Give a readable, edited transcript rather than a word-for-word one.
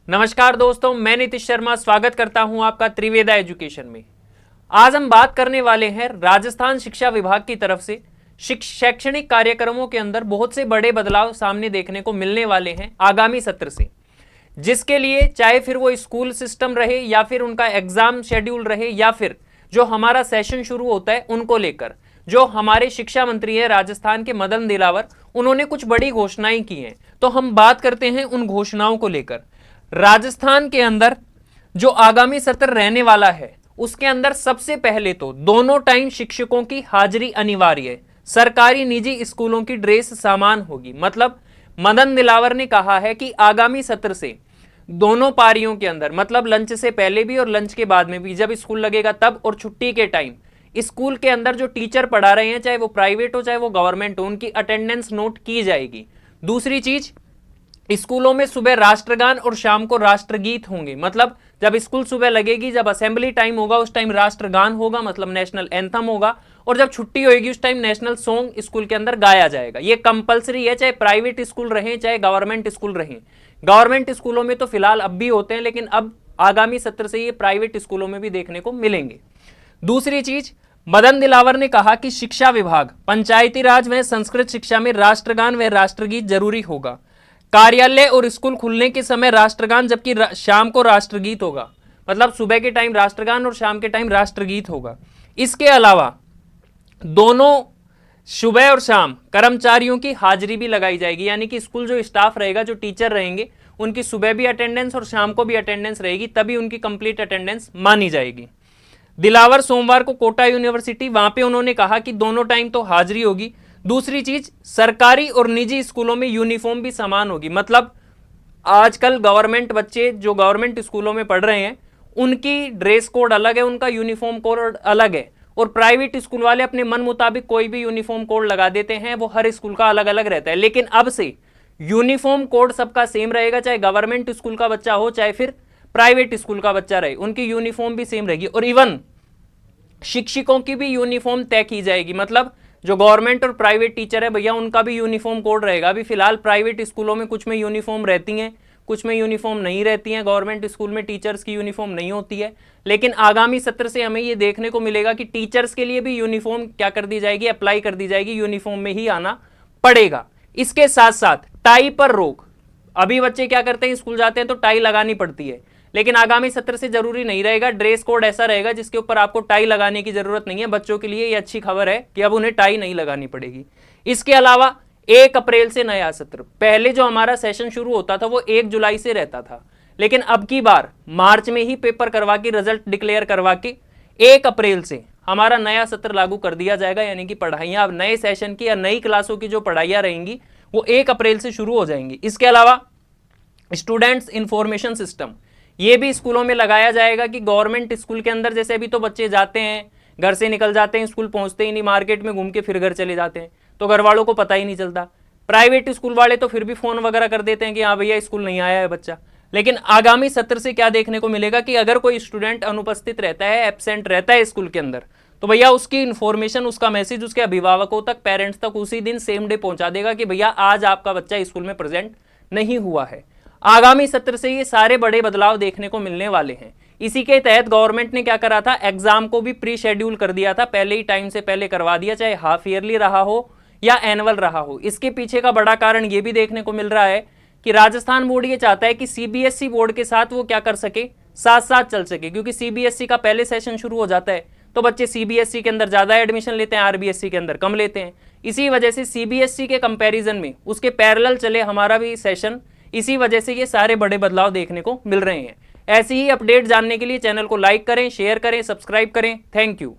नमस्कार दोस्तों, मैं नीतीश शर्मा स्वागत करता हूं आपका त्रिवेदा एजुकेशन में। आज हम बात करने वाले हैं राजस्थान शिक्षा विभाग की तरफ से शैक्षणिक कार्यक्रमों के अंदर बहुत से बड़े बदलाव सामने देखने को मिलने वाले हैं आगामी सत्र से, जिसके लिए चाहे फिर वो स्कूल सिस्टम रहे या फिर उनका एग्जाम शेड्यूल रहे या फिर जो हमारा सेशन शुरू होता है उनको लेकर जो हमारे शिक्षा मंत्री हैं राजस्थान के मदन दिलावर, उन्होंने कुछ बड़ी घोषणाएं की हैं। तो हम बात करते हैं उन घोषणाओं को लेकर। राजस्थान के अंदर जो आगामी सत्र रहने वाला है उसके अंदर सबसे पहले तो दोनों टाइम शिक्षकों की हाजिरी अनिवार्य है। सरकारी निजी स्कूलों की ड्रेस समान होगी। मतलब मदन दिलावर ने कहा है कि आगामी सत्र से दोनों पारियों के अंदर, मतलब लंच से पहले भी और लंच के बाद में भी, जब स्कूल लगेगा तब और छुट्टी के टाइम, स्कूल के अंदर जो टीचर पढ़ा रहे हैं, चाहे वो प्राइवेट हो चाहे वो गवर्नमेंट हो, उनकी अटेंडेंस नोट की जाएगी। दूसरी चीज, स्कूलों में सुबह राष्ट्रगान और शाम को राष्ट्रगीत होंगे। मतलब जब स्कूल सुबह लगेगी, जब असेंबली टाइम होगा उस टाइम राष्ट्रगान होगा, मतलब नेशनल एंथम होगा, और जब छुट्टी होगी उस टाइम नेशनल सॉन्ग स्कूल के अंदर गाया जाएगा। ये कंपलसरी है, चाहे प्राइवेट स्कूल रहे चाहे गवर्नमेंट स्कूल रहे। गवर्नमेंट स्कूलों में तो फिलहाल अब भी होते हैं, लेकिन अब आगामी सत्र से ये प्राइवेट स्कूलों में भी देखने को मिलेंगे। दूसरी चीज, मदन दिलावर ने कहा कि शिक्षा विभाग, पंचायती राज व संस्कृत शिक्षा में राष्ट्रगान व राष्ट्रगीत जरूरी होगा। कार्यालय और स्कूल खुलने के समय राष्ट्रगान, जबकि शाम को राष्ट्रगीत होगा। मतलब सुबह के टाइम राष्ट्रगान और शाम के टाइम राष्ट्रगीत होगा। इसके अलावा दोनों सुबह और शाम कर्मचारियों की हाजिरी भी लगाई जाएगी, यानी कि स्कूल जो स्टाफ रहेगा, जो टीचर रहेंगे, उनकी सुबह भी अटेंडेंस और शाम को भी अटेंडेंस रहेगी, तभी उनकी कंप्लीट अटेंडेंस मानी जाएगी। दिलावर सोमवार को कोटा यूनिवर्सिटी, वहां पे उन्होंने कहा कि दोनों टाइम तो हाजिरी होगी। दूसरी चीज, सरकारी और निजी स्कूलों में यूनिफॉर्म भी समान होगी। मतलब आजकल गवर्नमेंट बच्चे जो गवर्नमेंट स्कूलों में पढ़ रहे हैं उनकी ड्रेस कोड अलग है, उनका यूनिफॉर्म कोड अलग है, और प्राइवेट स्कूल वाले अपने मन मुताबिक कोई भी यूनिफॉर्म कोड लगा देते हैं, वो हर स्कूल का अलग अलग रहता है। लेकिन अब से यूनिफॉर्म कोड सबका सेम रहेगा, चाहे गवर्नमेंट स्कूल का बच्चा हो चाहे फिर प्राइवेट स्कूल का बच्चा रहे, उनकी यूनिफॉर्म भी सेम रहेगी। और इवन शिक्षकों की भी यूनिफॉर्म तय की जाएगी। मतलब जो गवर्नमेंट और प्राइवेट टीचर है भैया, उनका भी यूनिफॉर्म कोड रहेगा। अभी फिलहाल प्राइवेट स्कूलों में कुछ में यूनिफॉर्म रहती हैं, कुछ में यूनिफॉर्म नहीं रहती हैं। गवर्नमेंट स्कूल में टीचर्स की यूनिफॉर्म नहीं होती है। लेकिन आगामी सत्र से हमें ये देखने को मिलेगा कि टीचर्स के लिए भी यूनिफॉर्म क्या कर दी जाएगी, अप्लाई कर दी जाएगी, यूनिफॉर्म में ही आना पड़ेगा। इसके साथ साथ टाई पर रोक। अभी बच्चे क्या करते हैं, स्कूल जाते हैं तो टाई लगानी पड़ती है, लेकिन आगामी सत्र से जरूरी नहीं रहेगा। ड्रेस कोड ऐसा रहेगा जिसके ऊपर आपको टाई लगाने की जरूरत नहीं है। बच्चों के लिए ये अच्छी खबर है कि अब उन्हें टाई नहीं लगानी पड़ेगी। इसके अलावा 1 अप्रैल से नया सत्र। पहले जो हमारा सेशन शुरू होता था वो 1 जुलाई से रहता था, लेकिन अब की बार मार्च में ही पेपर करवा के, रिजल्ट डिक्लेयर करवा के 1 अप्रैल से हमारा नया सत्र लागू कर दिया जाएगा। यानी कि पढ़ाइयां अब नए सेशन की या नई क्लासों की जो पढ़ाइयां रहेंगी वो 1 अप्रैल से शुरू हो जाएंगी। इसके अलावा स्टूडेंट्स इंफॉर्मेशन सिस्टम, ये भी स्कूलों में लगाया जाएगा कि गवर्नमेंट स्कूल के अंदर जैसे अभी तो बच्चे जाते हैं, घर से निकल जाते हैं, स्कूल पहुंचते ही नहीं, मार्केट में घूम के फिर घर चले जाते हैं, तो घर वालों को पता ही नहीं चलता। प्राइवेट स्कूल वाले तो फिर भी फोन वगैरह कर देते हैं कि हाँ भैया स्कूल नहीं आया है बच्चा। लेकिन आगामी सत्र से क्या देखने को मिलेगा कि अगर कोई स्टूडेंट अनुपस्थित रहता है, एब्सेंट रहता है स्कूल के अंदर, तो भैया उसकी इन्फॉर्मेशन, उसका मैसेज उसके अभिभावकों तक, पेरेंट्स तक उसी दिन सेम डे पहुंचा देगा कि भैया आज आपका बच्चा स्कूल में प्रेजेंट नहीं हुआ है। आगामी सत्र से ये सारे बड़े बदलाव देखने को मिलने वाले हैं। इसी के तहत गवर्नमेंट ने क्या करा था, एग्जाम को भी प्री शेड्यूल कर दिया था, पहले ही टाइम से पहले करवा दिया, चाहे हाफ ईयरली रहा हो या एनुअल रहा हो। इसके पीछे का बड़ा कारण ये भी देखने को मिल रहा है कि राजस्थान बोर्ड ये चाहता है कि सीबीएसई बोर्ड के साथ वो क्या कर सके, साथ साथ चल सके, क्योंकि सीबीएसई का पहले सेशन शुरू हो जाता है तो बच्चे सीबीएसई के अंदर ज्यादा एडमिशन लेते हैं, आरबीएसई के अंदर कम लेते हैं। इसी वजह से सीबीएसई के कंपेरिजन में उसके पैरेलल चले हमारा भी सेशन। इसी वजह से ये सारे बड़े बदलाव देखने को मिल रहे हैं। ऐसी ही अपडेट जानने के लिए चैनल को लाइक करें, शेयर करें, सब्सक्राइब करें। Thank you.